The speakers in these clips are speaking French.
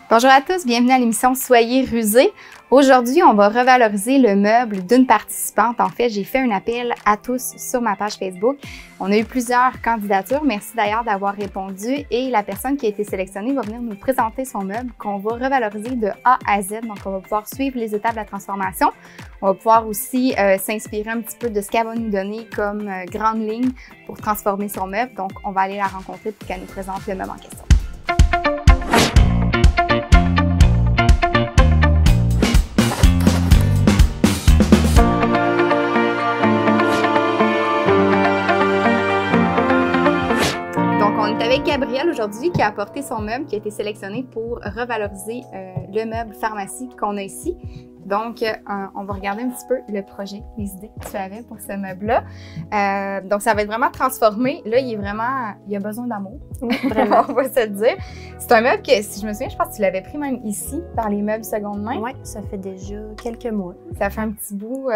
Bonjour à tous, bienvenue à l'émission Soyez rusés. Aujourd'hui, on va revaloriser le meuble d'une participante. En fait, j'ai fait un appel à tous sur ma page Facebook. On a eu plusieurs candidatures. Merci d'ailleurs d'avoir répondu. Et la personne qui a été sélectionnée va venir nous présenter son meuble qu'on va revaloriser de A à Z. Donc, on va pouvoir suivre les étapes de la transformation. On va pouvoir aussi s'inspirer un petit peu de ce qu'elle va nous donner comme grande ligne pour transformer son meuble. Donc, on va aller la rencontrer pour qu'elle nous présente le meuble en question. Avec Gabrielle aujourd'hui qui a apporté son meuble qui a été sélectionné pour revaloriser le meuble pharmacie qu'on a ici. Donc, on va regarder un petit peu le projet, les idées que tu avais pour ce meuble-là. Donc, ça va être vraiment transformé. Là, il y a besoin d'amour. Oui, vraiment. On va se le dire. C'est un meuble que, si je me souviens, je pense que tu l'avais pris même ici, dans les meubles seconde main. Oui, ça fait déjà quelques mois. Ça fait un petit bout.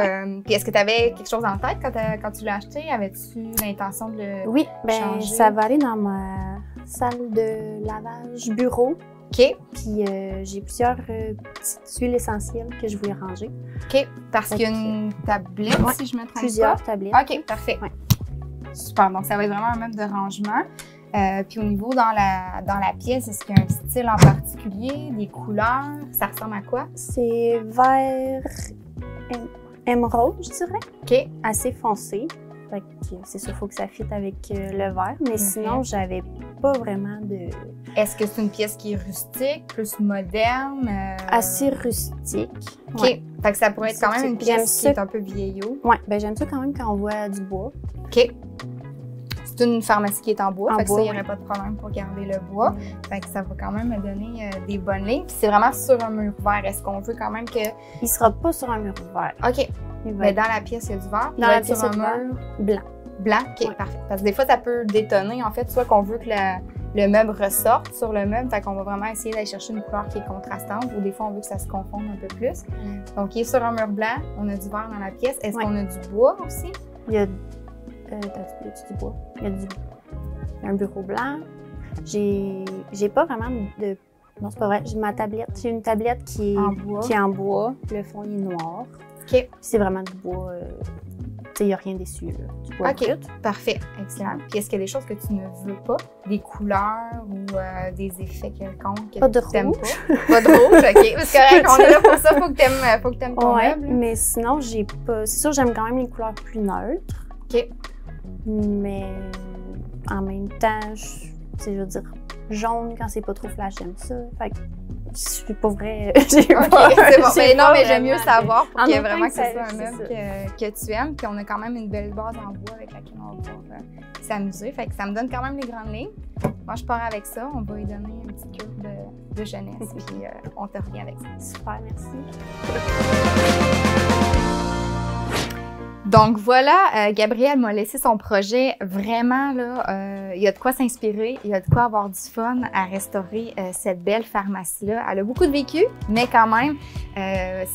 Puis, est-ce que tu avais quelque chose en tête quand tu l'as acheté? Avais-tu l'intention de le changer? Ça va aller dans ma salle de lavage bureau. OK. Puis j'ai plusieurs petites huiles essentielles que je voulais ranger. OK. Parce qu'il y a une tablette, si je me trompe pas. Plusieurs tablettes. OK, parfait. Ouais. Super. Donc, ça va être vraiment un meuble de rangement. Puis au niveau dans la pièce, est-ce qu'il y a un style en particulier, des couleurs? Ça ressemble à quoi? C'est vert émeraude, je dirais. OK. Assez foncé. C'est sûr, il faut que ça fitte avec le vert. Mais sinon, j'avais pas vraiment de... Est-ce que c'est une pièce qui est rustique, plus moderne? Assez rustique. OK. Ouais. Fait que ça pourrait être quand même une pièce qui est un peu vieillot. Oui, ben j'aime ça quand même quand on voit du bois. OK. C'est une pharmacie qui est en bois, fait que ça, il n'y aurait oui. pas de problème pour garder le bois. Fait que ça va quand même me donner des bonnes lignes. Puis c'est vraiment sur un mur vert. Est-ce qu'on veut quand même que... Il sera pas sur un mur vert. OK. Mais dans la pièce, il y a du vert. Dans la pièce, il y a du vert blanc. Blanc, OK, parfait. Parce que des fois, ça peut détonner, en fait, soit qu'on veut que le meuble ressorte sur le meuble, fait qu'on va vraiment essayer d'aller chercher une couleur qui est contrastante, ou des fois, on veut que ça se confonde un peu plus. Donc, il est sur un mur blanc, on a du vert dans la pièce. Est-ce qu'on a du bois aussi? Il y a du bois. Il y a un bureau blanc. J'ai pas vraiment de... Non, c'est pas vrai. J'ai ma tablette. J'ai une tablette qui est en bois. Le fond, il est noir. OK. C'est vraiment du bois... il n'y a rien dessus, là. Du bois brut. Parfait. Excellent. Puis est-ce qu'il y a des choses que tu ne veux pas? Des couleurs ou des effets quelconques que pas de tu n'aimes pas? Pas de rouge, OK. Parce que on est là pour ça, faut que tu aimes ton meuble. Mais sinon, j'ai pas... C'est sûr, j'aime quand même les couleurs plus neutres. OK. Mais en même temps, je veux dire, jaune quand c'est pas trop flash, j'aime ça. Fait que je suis pas vrai. C'est bon. Mais j'aime mieux savoir pour qu'il y ait vraiment que ce soit un meuble que tu aimes. Puis on a quand même une belle base en bois avec laquelle on va pouvoir s'amuser. Fait que ça me donne quand même les grandes lignes. Moi, je pars avec ça. On va lui donner une petite cure de jeunesse. Puis on te revient avec ça. Super, merci. Donc voilà, Gabrielle m'a laissé son projet. Vraiment, là, il y a de quoi s'inspirer, il y a de quoi avoir du fun à restaurer cette belle pharmacie-là. Elle a beaucoup de vécu, mais quand même,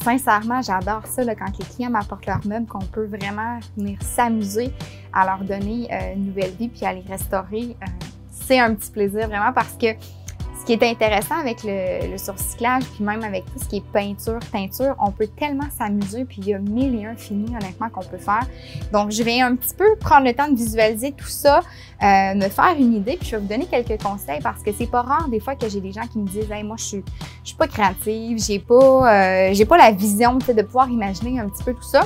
sincèrement, j'adore ça là, quand les clients m'apportent leur meuble, qu'on peut vraiment venir s'amuser à leur donner une nouvelle vie puis à les restaurer. C'est un petit plaisir vraiment parce que ce qui est intéressant avec le surcyclage, puis même avec tout ce qui est peinture, teinture, on peut tellement s'amuser, puis il y a 1001 finis, honnêtement, qu'on peut faire. Donc, je vais un petit peu prendre le temps de visualiser tout ça, me faire une idée, puis je vais vous donner quelques conseils parce que c'est pas rare des fois que j'ai des gens qui me disent « Hey, moi, je suis pas créative, j'ai pas la vision de pouvoir imaginer un petit peu tout ça. »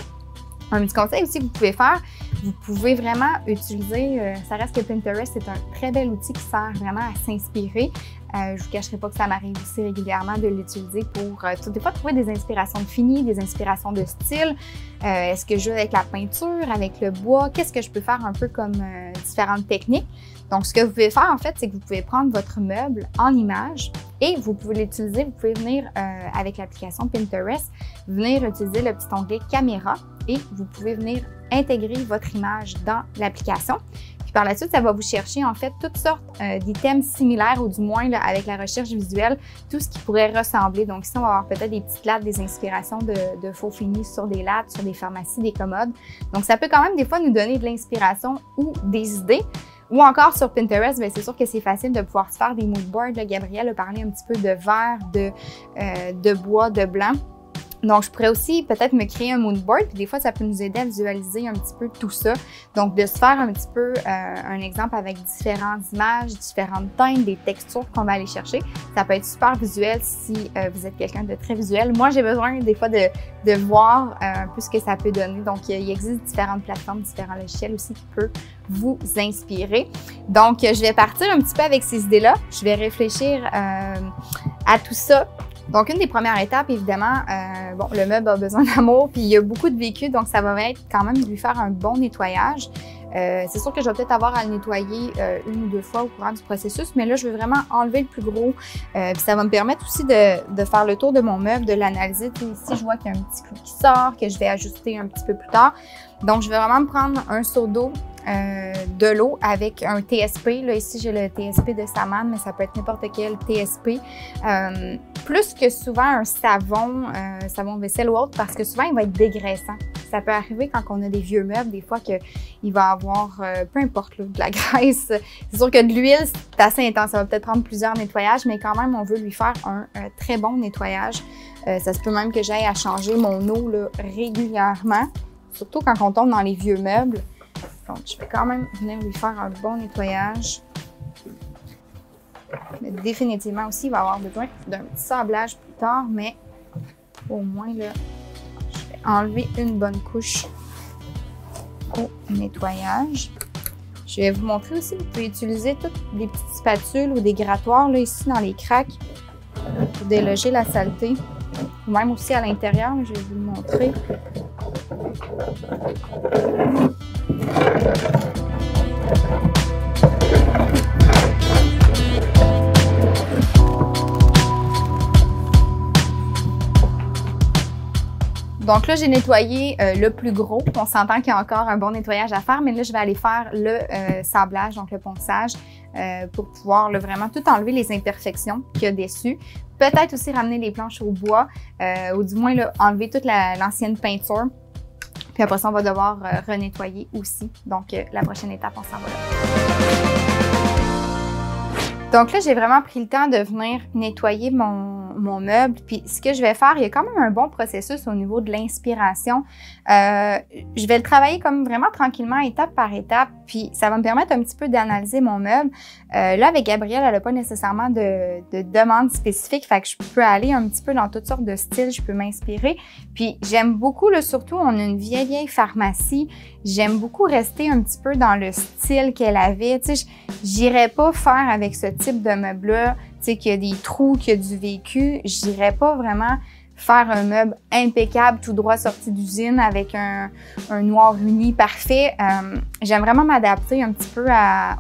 Un petit conseil aussi que vous pouvez faire, vous pouvez vraiment utiliser, ça reste que Pinterest, c'est un très bel outil qui sert vraiment à s'inspirer. Je ne vous cacherai pas que ça m'arrive aussi régulièrement de l'utiliser pour des fois trouver des inspirations de fini, des inspirations de style. Est-ce que je joue avec la peinture, avec le bois? Qu'est-ce que je peux faire un peu comme différentes techniques? Donc, ce que vous pouvez faire, en fait, c'est que vous pouvez prendre votre meuble en image et vous pouvez l'utiliser. Vous pouvez venir avec l'application Pinterest, venir utiliser le petit onglet caméra et vous pouvez venir intégrer votre image dans l'application. Puis par la suite, ça va vous chercher en fait toutes sortes d'items similaires ou du moins là, avec la recherche visuelle, tout ce qui pourrait ressembler. Donc ici, on va avoir peut-être des petites lattes, des inspirations de faux finis sur des lattes, sur des pharmacies, des commodes. Donc ça peut quand même des fois nous donner de l'inspiration ou des idées. Ou encore sur Pinterest, bien, c'est sûr que c'est facile de pouvoir se faire des mood boards. Là, Gabrielle a parlé un petit peu de verre, de bois, de blanc. Donc, je pourrais aussi peut-être me créer un mood board, puis des fois, ça peut nous aider à visualiser un petit peu tout ça. Donc, de se faire un petit peu un exemple avec différentes images, différentes teintes, des textures qu'on va aller chercher. Ça peut être super visuel si vous êtes quelqu'un de très visuel. Moi, j'ai besoin des fois de voir un peu ce que ça peut donner. Donc, il existe différentes plateformes, différents logiciels aussi qui peuvent vous inspirer. Donc, je vais partir un petit peu avec ces idées-là. Je vais réfléchir à tout ça. Donc, une des premières étapes, évidemment, bon, le meuble a besoin d'amour, puis il y a beaucoup de vécu, donc ça va être quand même de lui faire un bon nettoyage. C'est sûr que je vais peut-être avoir à le nettoyer 1 ou 2 fois au courant du processus, mais là, je veux vraiment enlever le plus gros. Puis ça va me permettre aussi de faire le tour de mon meuble, de l'analyser. Ici, je vois qu'il y a un petit clou qui sort, que je vais ajuster un petit peu plus tard. Donc, je vais vraiment me prendre un seau d'eau, de l'eau avec un TSP. Là, ici, j'ai le TSP de Saman, mais ça peut être n'importe quel TSP. Plus que souvent un savon, savon vaisselle ou autre, parce que souvent, il va être dégraissant. Ça peut arriver quand on a des vieux meubles, des fois qu'il va avoir, peu importe, là, de la graisse. C'est sûr que de l'huile, c'est assez intense. Ça va peut-être prendre plusieurs nettoyages, mais quand même, on veut lui faire un très bon nettoyage. Ça se peut même que j'aille à changer mon eau là, régulièrement, surtout quand on tombe dans les vieux meubles. Donc, je vais quand même venir lui faire un bon nettoyage. Mais définitivement aussi, il va avoir besoin d'un petit sablage plus tard, mais au moins, là, je vais enlever une bonne couche au nettoyage. Je vais vous montrer aussi, vous pouvez utiliser toutes des petites spatules ou des grattoirs, là, ici, dans les craques, pour déloger la saleté. Ou même aussi à l'intérieur, je vais vous le montrer. Donc là, j'ai nettoyé le plus gros. On s'entend qu'il y a encore un bon nettoyage à faire, mais là, je vais aller faire le sablage, donc le ponçage, pour pouvoir là, vraiment tout enlever les imperfections qu'il y a dessus. Peut-être aussi ramener les planches au bois, ou du moins là, enlever toute l'ancienne peinture. Puis après ça, on va devoir renettoyer aussi. Donc, la prochaine étape, on s'en va là. Donc là, j'ai vraiment pris le temps de venir nettoyer mon meuble. Puis ce que je vais faire, il y a quand même un bon processus au niveau de l'inspiration. Je vais le travailler comme vraiment tranquillement, étape par étape. Puis ça va me permettre un petit peu d'analyser mon meuble. Là, avec Gabrielle, elle n'a pas nécessairement de demande spécifique. Fait que je peux aller un petit peu dans toutes sortes de styles. Je peux m'inspirer. Puis j'aime beaucoup, là, surtout, on a une vieille pharmacie. J'aime beaucoup rester un petit peu dans le style qu'elle avait. Tu sais, j'irais pas faire avec ce type de meuble-là, tu sais, qu'il y a des trous, qu'il y a du vécu. J'irais pas vraiment faire un meuble impeccable, tout droit sorti d'usine avec un noir uni parfait. J'aime vraiment m'adapter un petit peu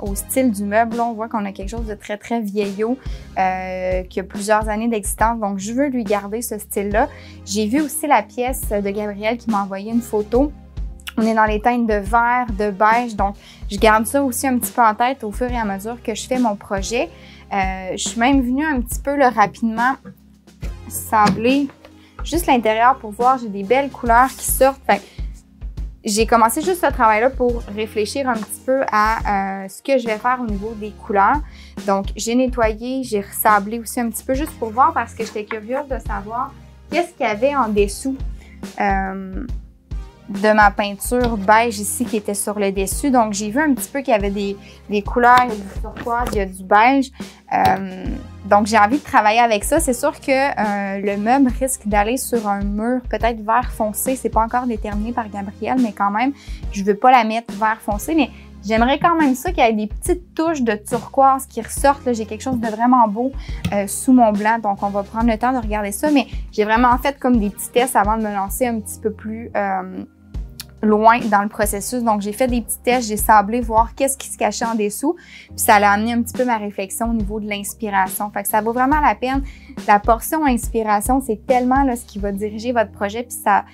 au style du meuble. Là, on voit qu'on a quelque chose de très, très vieillot, qui a plusieurs années d'existence. Donc, je veux lui garder ce style-là. J'ai vu aussi la pièce de Gabrielle qui m'a envoyé une photo. On est dans les teintes de vert, de beige, donc je garde ça aussi un petit peu en tête au fur et à mesure que je fais mon projet. Je suis même venue un petit peu là, rapidement sabler juste l'intérieur pour voir, j'ai des belles couleurs qui sortent. Fait, j'ai commencé juste ce travail-là pour réfléchir un petit peu à ce que je vais faire au niveau des couleurs. Donc, j'ai nettoyé, j'ai sablé aussi un petit peu juste pour voir parce que j'étais curieuse de savoir qu'est-ce qu'il y avait en dessous. De ma peinture beige ici qui était sur le dessus. Donc, j'ai vu un petit peu qu'il y avait des couleurs, il y a du turquoise, il y a du beige. Donc, j'ai envie de travailler avec ça. C'est sûr que le meuble risque d'aller sur un mur peut-être vert foncé. C'est pas encore déterminé par Gabrielle, mais quand même, je veux pas la mettre vert foncé. Mais j'aimerais quand même ça qu'il y ait des petites touches de turquoise qui ressortent. Là, j'ai quelque chose de vraiment beau sous mon blanc. Donc, on va prendre le temps de regarder ça. Mais j'ai vraiment fait comme des petits tests avant de me lancer un petit peu plus loin dans le processus. Donc, j'ai fait des petits tests, j'ai sablé, voir qu'est-ce qui se cachait en dessous. Puis, ça a amené un petit peu ma réflexion au niveau de l'inspiration. Fait que ça vaut vraiment la peine. La portion inspiration, c'est tellement là, ce qui va diriger votre projet. Puis, ça,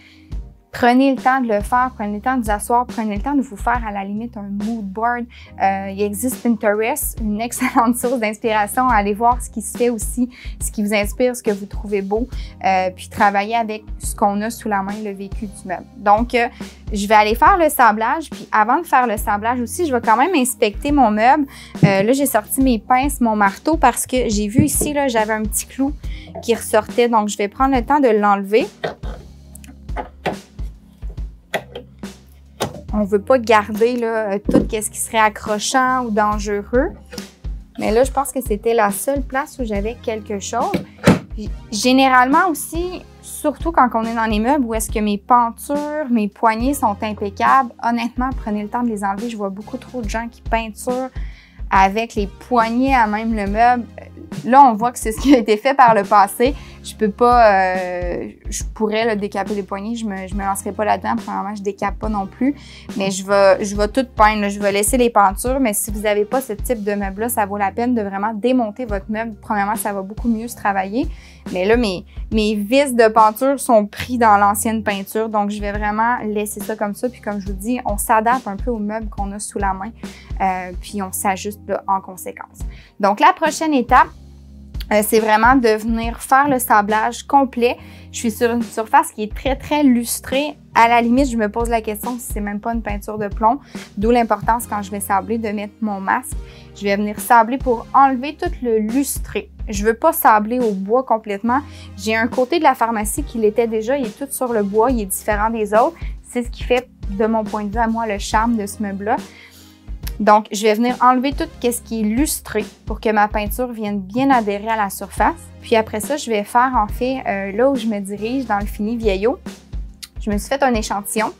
Prenez le temps de le faire, prenez le temps de vous asseoir, prenez le temps de vous faire à la limite un mood board. Il existe Pinterest, une excellente source d'inspiration. Allez voir ce qui se fait aussi, ce qui vous inspire, ce que vous trouvez beau, puis travailler avec ce qu'on a sous la main, le vécu du meuble. Donc, je vais aller faire le sablage, puis avant de faire le sablage aussi, je vais quand même inspecter mon meuble. Là, j'ai sorti mes pinces, mon marteau, parce que j'ai vu ici, là, j'avais un petit clou qui ressortait, donc je vais prendre le temps de l'enlever. On ne veut pas garder là, tout ce qui serait accrochant ou dangereux. Mais là, je pense que c'était la seule place où j'avais quelque chose. Puis, généralement aussi, surtout quand on est dans les meubles où est-ce que mes pentures, mes poignées sont impeccables, honnêtement, prenez le temps de les enlever. Je vois beaucoup trop de gens qui peinturent avec les poignées à même le meuble. Là, on voit que c'est ce qui a été fait par le passé. Je peux pas, je pourrais là, décaper les poignées, je me lancerai pas là-dedans. Premièrement, je décape pas non plus, mais je vais tout peindre. Là. Je vais laisser les peintures, mais si vous n'avez pas ce type de meuble-là, ça vaut la peine de vraiment démonter votre meuble. Premièrement, ça va beaucoup mieux se travailler. Mais là, mes vis de peinture sont pris dans l'ancienne peinture, donc je vais vraiment laisser ça comme ça. Puis comme je vous dis, on s'adapte un peu au meuble qu'on a sous la main, puis on s'ajuste en conséquence. Donc la prochaine étape, c'est vraiment de venir faire le sablage complet. Je suis sur une surface qui est très, très lustrée. À la limite, je me pose la question si c'est même pas une peinture de plomb, d'où l'importance quand je vais sabler de mettre mon masque. Je vais venir sabler pour enlever tout le lustré. Je veux pas sabler au bois complètement. J'ai un côté de la pharmacie qui l'était déjà, il est tout sur le bois, il est différent des autres. C'est ce qui fait, de mon point de vue à moi, le charme de ce meuble-là. Donc, je vais venir enlever tout ce qui est lustré pour que ma peinture vienne bien adhérer à la surface. Puis après ça, je vais faire en fait, là où je me dirige dans le fini vieillot, je me suis fait un échantillon,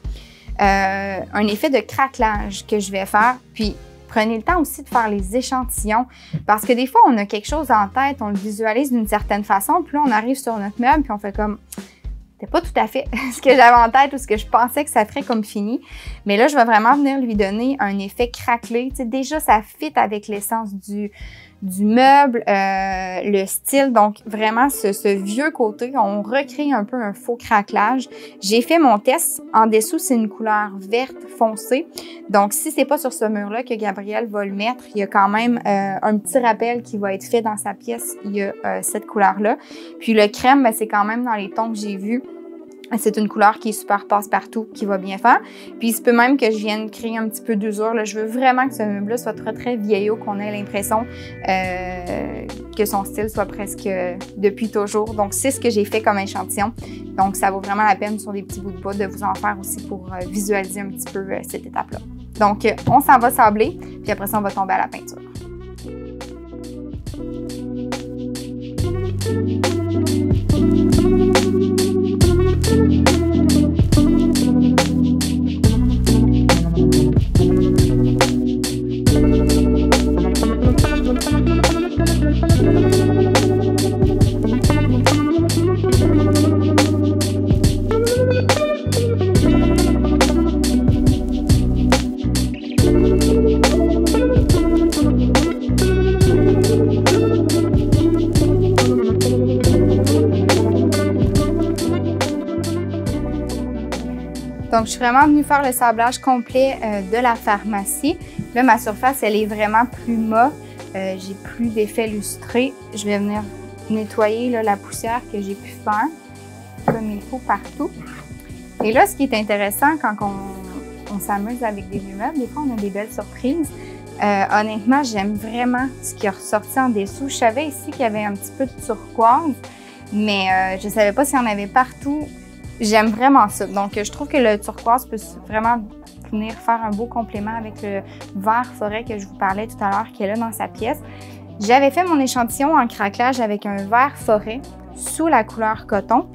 un effet de craquelage que je vais faire. Puis, prenez le temps aussi de faire les échantillons parce que des fois, on a quelque chose en tête, on le visualise d'une certaine façon, puis là, on arrive sur notre meuble, puis on fait comme... C'était pas tout à fait ce que j'avais en tête ou ce que je pensais que ça ferait comme fini. Mais là, je vais vraiment venir lui donner un effet craquelé. Tu sais, déjà, ça fit avec l'essence du meuble, le style. Donc, vraiment, ce vieux côté, on recrée un peu un faux craquelage. J'ai fait mon test. En dessous, c'est une couleur verte foncée. Donc, si c'est pas sur ce mur-là que Gabriel va le mettre, il y a quand même un petit rappel qui va être fait dans sa pièce. Il y a cette couleur-là. Puis le crème, ben, c'est quand même dans les tons que j'ai vus. C'est une couleur qui est super passe-partout, qui va bien faire. Puis, il se peut même que je vienne créer un petit peu d'usure. Je veux vraiment que ce meuble-là soit très, très vieillot, qu'on ait l'impression que son style soit presque depuis toujours. Donc, c'est ce que j'ai fait comme échantillon. Donc, ça vaut vraiment la peine sur des petits bouts de bois de vous en faire aussi pour visualiser un petit peu cette étape-là. Donc, on s'en va sabler, puis après ça, on va tomber à la peinture. Donc, je suis vraiment venue faire le sablage complet de la pharmacie. Là, ma surface, elle est vraiment plus mauve. J'ai plus d'effet lustré. Je vais venir nettoyer là, la poussière que j'ai pu faire comme il faut partout. Et là, ce qui est intéressant quand on s'amuse avec des vieux meubles, des fois, on a des belles surprises. Honnêtement, j'aime vraiment ce qui est ressorti en dessous. Je savais ici qu'il y avait un petit peu de turquoise, mais je ne savais pas s'il y en avait partout. J'aime vraiment ça. Donc, je trouve que le turquoise peut vraiment venir faire un beau complément avec le vert forêt que je vous parlais tout à l'heure, qui est là dans sa pièce. J'avais fait mon échantillon en craquelage avec un vert forêt sous la couleur coton.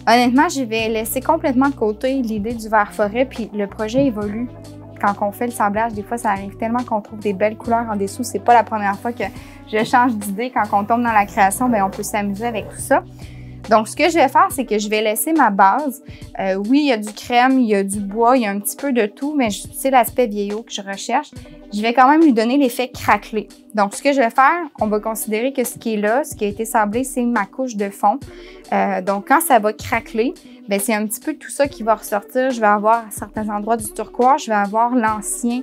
Honnêtement, je vais laisser complètement de côté l'idée du vert forêt, puis le projet évolue. Quand on fait le sablage, des fois, ça arrive tellement qu'on trouve des belles couleurs en dessous. C'est pas la première fois que je change d'idée. Quand on tombe dans la création, bien, on peut s'amuser avec tout ça. Donc, ce que je vais faire, c'est que je vais laisser ma base. Oui, il y a du crème, il y a du bois, il y a un petit peu de tout, mais c'est l'aspect vieillot que je recherche. je vais quand même lui donner l'effet craquelé. Donc, ce que je vais faire, on va considérer que ce qui est là, ce qui a été sablé, c'est ma couche de fond. Donc, quand ça va craqueler, bien, c'est un petit peu tout ça qui va ressortir. Je vais avoir à certains endroits du turquoise, je vais avoir l'ancien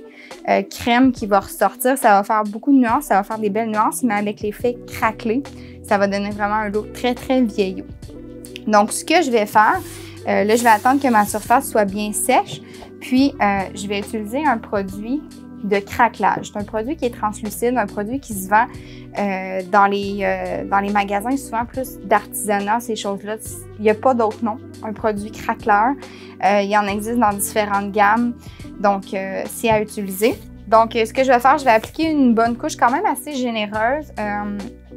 crème qui va ressortir. Ça va faire beaucoup de nuances, ça va faire des belles nuances, mais avec l'effet craquelé, ça va donner vraiment un look très, très vieillot. Donc, ce que je vais faire, là, je vais attendre que ma surface soit bien sèche. Puis, je vais utiliser un produit de craquelage. C'est un produit qui est translucide, un produit qui se vend dans les magasins, souvent plus d'artisanat, ces choses-là. Il n'y a pas d'autre nom, un produit craqueleur. Il y en existe dans différentes gammes, donc c'est à utiliser. Donc, ce que je vais faire, je vais appliquer une bonne couche quand même assez généreuse.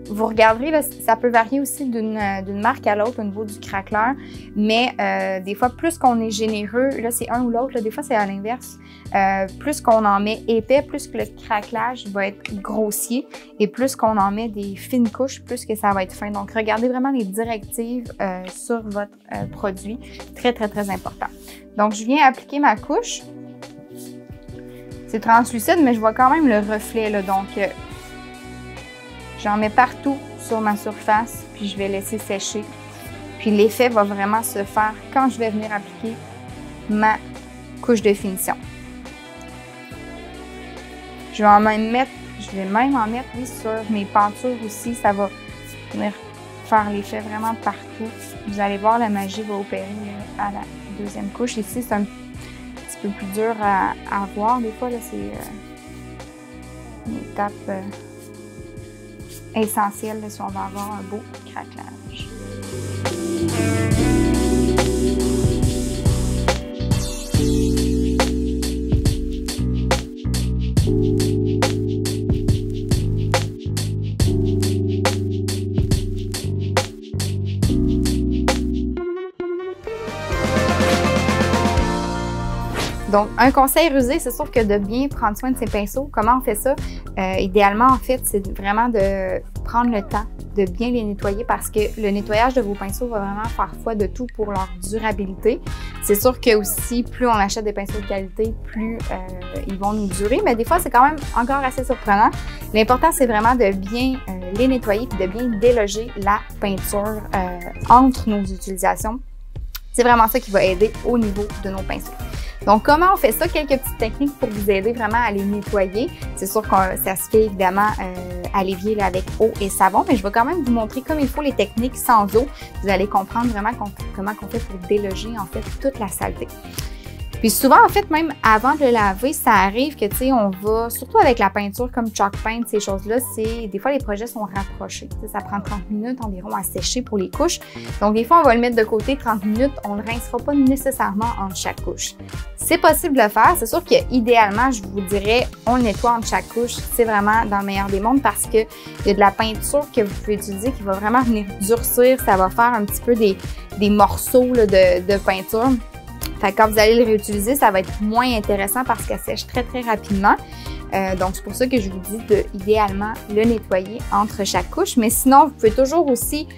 Vous regarderez, là, ça peut varier aussi d'une marque à l'autre au niveau du craqueleur, mais des fois, plus qu'on est généreux, là c'est un ou l'autre, des fois c'est à l'inverse, plus qu'on en met épais, plus que le craquelage va être grossier, et plus qu'on en met des fines couches, plus que ça va être fin. Donc, regardez vraiment les directives sur votre produit, très, très, très important. Donc, je viens appliquer ma couche. C'est translucide, mais je vois quand même le reflet, là, donc j'en mets partout sur ma surface, puis je vais laisser sécher. Puis l'effet va vraiment se faire quand je vais venir appliquer ma couche de finition. Je vais même en mettre, oui, sur mes pentures aussi. Ça va venir faire l'effet vraiment partout. Vous allez voir, la magie va opérer à la deuxième couche. Ici, c'est un petit peu plus dur à voir. Des fois, là, c'est une étape essentielle là, si on va avoir un beau craquelage. Donc, un conseil rusé, c'est sûr que de bien prendre soin de ses pinceaux. Comment on fait ça? Idéalement, en fait, c'est vraiment de prendre le temps de bien les nettoyer parce que le nettoyage de vos pinceaux va vraiment faire foi de tout pour leur durabilité. C'est sûr que aussi, plus on achète des pinceaux de qualité, plus ils vont nous durer, mais des fois, c'est quand même encore assez surprenant. L'important, c'est vraiment de bien les nettoyer et de bien déloger la peinture entre nos utilisations. C'est vraiment ça qui va aider au niveau de nos pinceaux. Donc, comment on fait ça? Quelques petites techniques pour vous aider vraiment à les nettoyer. C'est sûr que ça se fait évidemment à l'évier là, avec eau et savon, mais je vais quand même vous montrer comme il faut les techniques sans eau. Vous allez comprendre vraiment comment on fait pour déloger en fait toute la saleté. Puis souvent, en fait, même avant de le laver, ça arrive que, tu sais, on va, surtout avec la peinture comme chalk paint, ces choses-là, des fois, les projets sont rapprochés. Tu sais, ça prend 30 minutes environ à sécher pour les couches. Donc, des fois, on va le mettre de côté 30 minutes, on ne le rincera pas nécessairement entre chaque couche. C'est possible de le faire. C'est sûr qu'idéalement, je vous dirais, on le nettoie entre chaque couche. C'est vraiment dans le meilleur des mondes parce qu'il y a de la peinture que vous pouvez utiliser qui va vraiment venir durcir. Ça va faire un petit peu des morceaux là, de peinture. Fait que quand vous allez le réutiliser, ça va être moins intéressant parce qu'elle sèche très, très rapidement. Donc, c'est pour ça que je vous dis de, idéalement, le nettoyer entre chaque couche. Mais sinon, vous pouvez toujours aussi,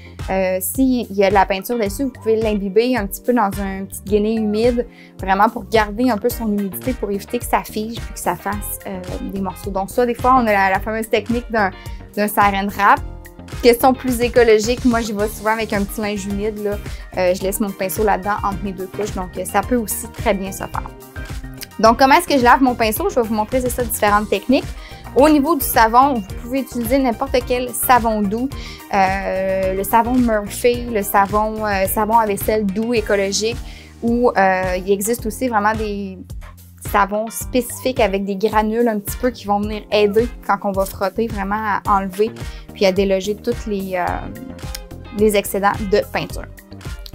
s'il y a de la peinture dessus, vous pouvez l'imbiber un petit peu dans un petit guenille humide, vraiment pour garder un peu son humidité, pour éviter que ça fige puis que ça fasse des morceaux. Donc ça, des fois, on a la fameuse technique d'un saran wrap. Question plus écologique, moi j'y vais souvent avec un petit linge humide. Là. Je laisse mon pinceau là-dedans entre mes deux couches, donc ça peut aussi très bien se faire. Donc comment est-ce que je lave mon pinceau? Je vais vous montrer ça différentes techniques. Au niveau du savon, vous pouvez utiliser n'importe quel savon doux, le savon Murphy, le savon à vaisselle doux écologique, ou il existe aussi vraiment des savons spécifiques avec des granules un petit peu qui vont venir aider quand on va frotter vraiment à enlever puis à déloger tous les excédents de peinture.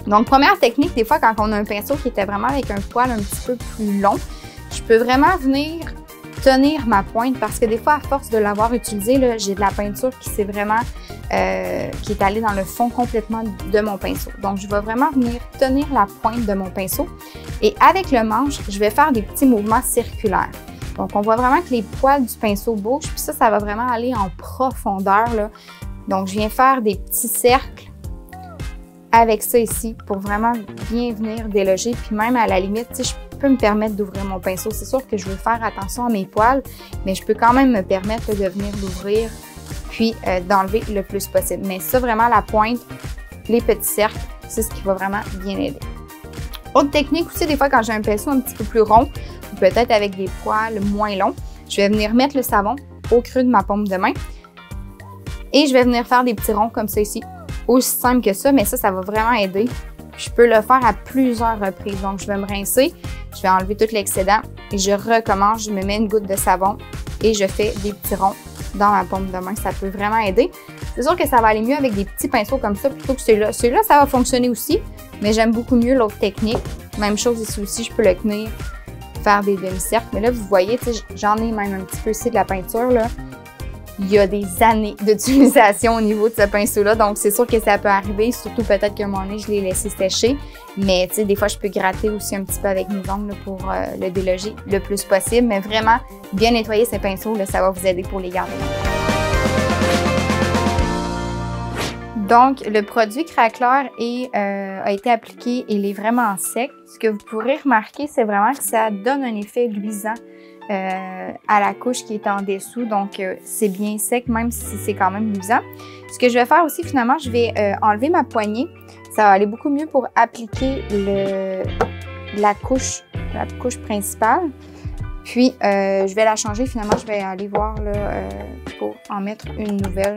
Donc, première technique, des fois, quand on a un pinceau qui était vraiment avec un poil un petit peu plus long, je peux vraiment venir tenir ma pointe parce que des fois, à force de l'avoir utilisé, j'ai de la peinture qui s'est vraiment, qui est allée dans le fond complètement de mon pinceau. Donc, je vais vraiment venir tenir la pointe de mon pinceau et avec le manche, je vais faire des petits mouvements circulaires. Donc, on voit vraiment que les poils du pinceau bougent, puis ça va vraiment aller en profondeur, là. Donc, je viens faire des petits cercles avec ça ici pour vraiment bien venir déloger. Puis même à la limite, peux me permettre d'ouvrir mon pinceau. C'est sûr que je veux faire attention à mes poils, mais je peux quand même me permettre de venir l'ouvrir puis d'enlever le plus possible. Mais ça, vraiment, la pointe, les petits cercles, c'est ce qui va vraiment bien aider. Autre technique aussi, des fois, quand j'ai un pinceau un petit peu plus rond, ou peut-être avec des poils moins longs, je vais venir mettre le savon au creux de ma paume de main et je vais venir faire des petits ronds comme ça ici. Aussi simple que ça, mais ça va vraiment aider. Je peux le faire à plusieurs reprises. Donc, je vais me rincer, je vais enlever tout l'excédent et je recommence, je me mets une goutte de savon et je fais des petits ronds dans ma paume de main. Ça peut vraiment aider. C'est sûr que ça va aller mieux avec des petits pinceaux comme ça plutôt que celui-là. Celui-là, ça va fonctionner aussi, mais j'aime beaucoup mieux l'autre technique. Même chose ici aussi, je peux le tenir, faire des demi-cercles. Mais là, vous voyez, j'en ai même un petit peu ici de la peinture, là. Il y a des années d'utilisation au niveau de ce pinceau-là, donc c'est sûr que ça peut arriver, surtout peut-être qu'à un moment donné, je l'ai laissé sécher. Mais tu sais, des fois, je peux gratter aussi un petit peu avec mes ongles là, pour le déloger le plus possible. Mais vraiment, bien nettoyer ces pinceaux, là, ça va vous aider pour les garder. Donc, le produit craqueleur a été appliqué et il est vraiment sec. Ce que vous pourrez remarquer, c'est vraiment que ça donne un effet luisant à la couche qui est en dessous. Donc, c'est bien sec, même si c'est quand même luisant. Ce que je vais faire aussi, finalement, je vais enlever ma poignée. Ça va aller beaucoup mieux pour appliquer la couche principale. Puis, je vais la changer. Finalement, je vais aller voir là, pour en mettre une nouvelle.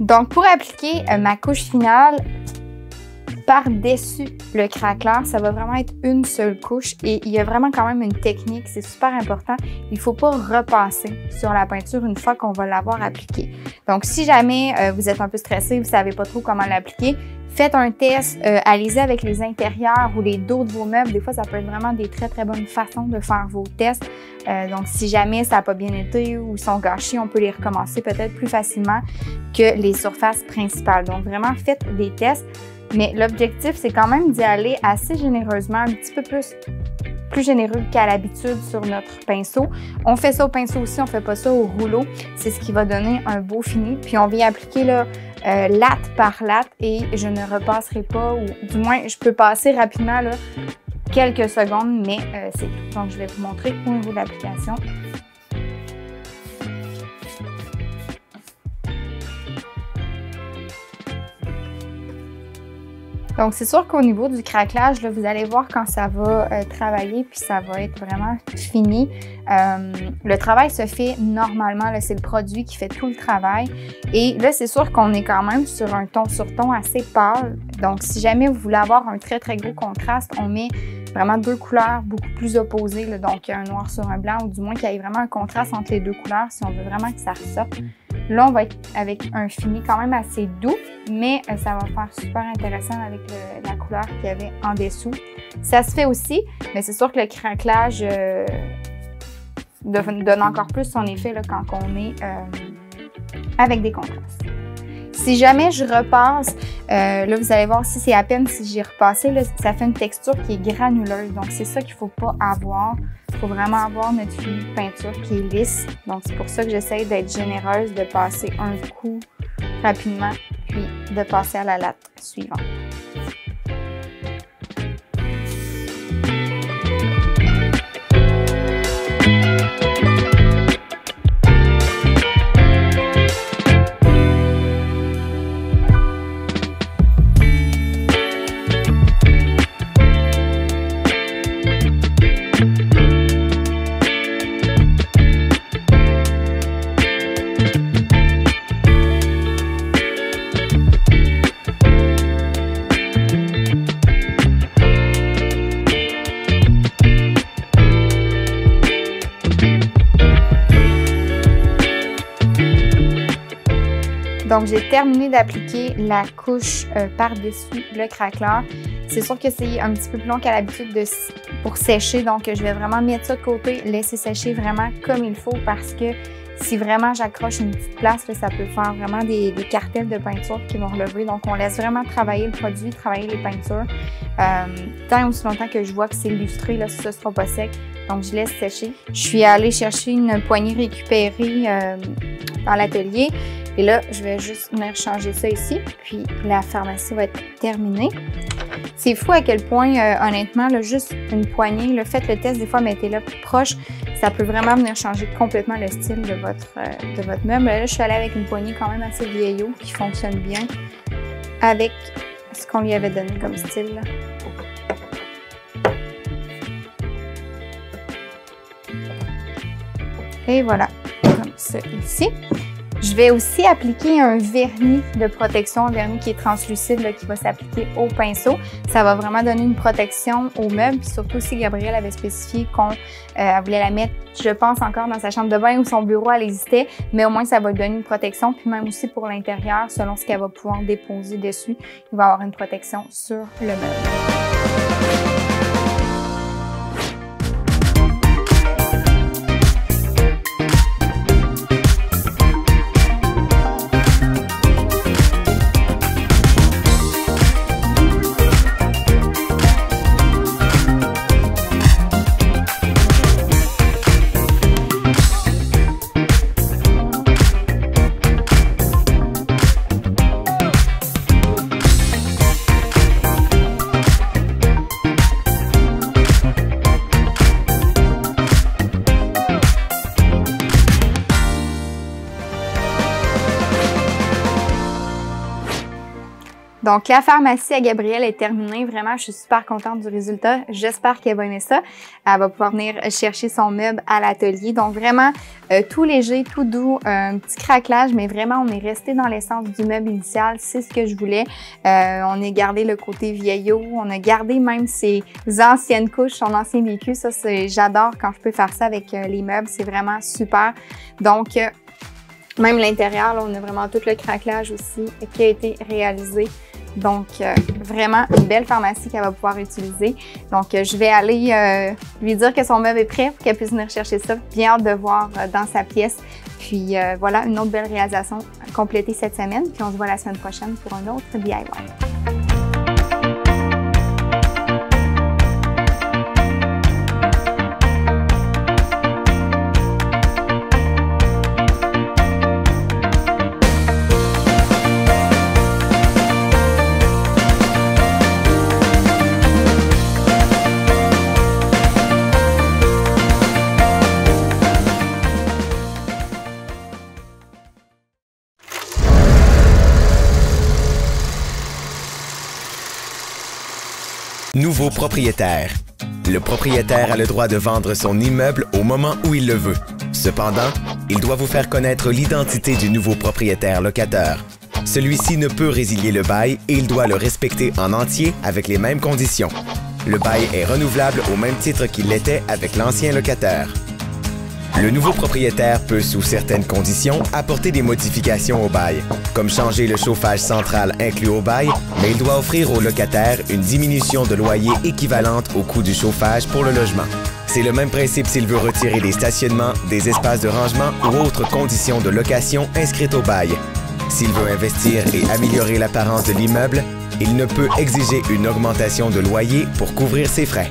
Donc, pour appliquer ma couche finale par-dessus le craqueleur, ça va vraiment être une seule couche et il y a vraiment quand même une technique, c'est super important. Il ne faut pas repasser sur la peinture une fois qu'on va l'avoir appliquée. Donc, si jamais vous êtes un peu stressé, vous ne savez pas trop comment l'appliquer, faites un test, allez-y avec les intérieurs ou les dos de vos meubles. Des fois, ça peut être vraiment des très, très bonnes façons de faire vos tests. Donc, si jamais ça n'a pas bien été ou ils sont gâchés, on peut les recommencer peut-être plus facilement que les surfaces principales. Donc, vraiment, faites des tests. Mais l'objectif, c'est quand même d'y aller assez généreusement, un petit peu plus généreux qu'à l'habitude sur notre pinceau. On fait ça au pinceau aussi, on fait pas ça au rouleau. C'est ce qui va donner un beau fini. Puis on vient appliquer là, latte par latte et je ne repasserai pas, ou du moins je peux passer rapidement là, quelques secondes, mais c'est tout. Donc je vais vous montrer au niveau de l'application. Donc, c'est sûr qu'au niveau du craquelage, là, vous allez voir quand ça va travailler, puis ça va être vraiment fini. Le travail se fait normalement, c'est le produit qui fait tout le travail. Et là, c'est sûr qu'on est quand même sur un ton sur ton assez pâle. Donc, si jamais vous voulez avoir un très, très gros contraste, on met vraiment deux couleurs beaucoup plus opposées, là, donc un noir sur un blanc, ou du moins qu'il y ait vraiment un contraste entre les deux couleurs si on veut vraiment que ça ressorte. Là, on va être avec un fini quand même assez doux, mais ça va faire super intéressant avec la couleur qu'il y avait en dessous. Ça se fait aussi, mais c'est sûr que le craquelage donne encore plus son effet là, quand on est avec des contrastes. Si jamais je repasse, là vous allez voir si c'est à peine si j'y repassé, là, ça fait une texture qui est granuleuse. Donc c'est ça qu'il ne faut pas avoir. Il faut vraiment avoir notre fini de peinture qui est lisse. Donc c'est pour ça que j'essaie d'être généreuse, de passer un coup rapidement, puis de passer à la latte suivante. Donc, j'ai terminé d'appliquer la couche par-dessus le craqueleur. C'est sûr que c'est un petit peu plus long qu'à l'habitude pour sécher. Donc, je vais vraiment mettre ça de côté, laisser sécher vraiment comme il faut parce que si vraiment j'accroche une petite place, là, ça peut faire vraiment des cartels de peinture qui vont relever. Donc, on laisse vraiment travailler le produit, travailler les peintures. Tant aussi longtemps que je vois que c'est lustré, là, ça ne sera pas sec. Donc, je laisse sécher. Je suis allée chercher une poignée récupérée dans l'atelier. Et là, je vais juste venir changer ça ici. Puis, la pharmacie va être terminée. C'est fou à quel point, honnêtement, là, juste une poignée, là, faites le test, des fois, mettez-la plus proche. Ça peut vraiment venir changer complètement le style de votre meuble. Là, je suis allée avec une poignée quand même assez vieillot qui fonctionne bien avec ce qu'on lui avait donné comme style. Là. Et voilà, comme ça ici. Je vais aussi appliquer un vernis de protection, un vernis qui est translucide, là, qui va s'appliquer au pinceau. Ça va vraiment donner une protection au meuble. Puis surtout, si Gabrielle avait spécifié qu'on voulait la mettre, je pense, encore dans sa chambre de bain ou son bureau, elle hésitait. Mais au moins, ça va lui donner une protection. Puis même aussi pour l'intérieur, selon ce qu'elle va pouvoir déposer dessus, il va avoir une protection sur le meuble. Donc, la pharmacie à Gabrielle est terminée. Vraiment, je suis super contente du résultat. J'espère qu'elle va aimer ça. Elle va pouvoir venir chercher son meuble à l'atelier. Donc, vraiment, tout léger, tout doux, un petit craquelage, mais vraiment, on est resté dans l'essence du meuble initial. C'est ce que je voulais. On a gardé le côté vieillot. On a gardé même ses anciennes couches, son ancien vécu. Ça, j'adore quand je peux faire ça avec les meubles. C'est vraiment super. Donc, même l'intérieur, là, on a vraiment tout le craquelage aussi qui a été réalisé. Donc, vraiment une belle pharmacie qu'elle va pouvoir utiliser. Donc, je vais aller lui dire que son meuble est prêt pour qu'elle puisse venir chercher ça. Bien hâte de voir dans sa pièce. Puis, voilà, une autre belle réalisation complétée cette semaine. Puis, on se voit la semaine prochaine pour un autre DIY. Nouveau propriétaire. Le propriétaire a le droit de vendre son immeuble au moment où il le veut. Cependant, il doit vous faire connaître l'identité du nouveau propriétaire locataire. Celui-ci ne peut résilier le bail et il doit le respecter en entier avec les mêmes conditions. Le bail est renouvelable au même titre qu'il l'était avec l'ancien locataire. Le nouveau propriétaire peut, sous certaines conditions, apporter des modifications au bail, comme changer le chauffage central inclus au bail, mais il doit offrir au locataire une diminution de loyer équivalente au coût du chauffage pour le logement. C'est le même principe s'il veut retirer des stationnements, des espaces de rangement ou autres conditions de location inscrites au bail. S'il veut investir et améliorer l'apparence de l'immeuble, il ne peut exiger une augmentation de loyer pour couvrir ses frais.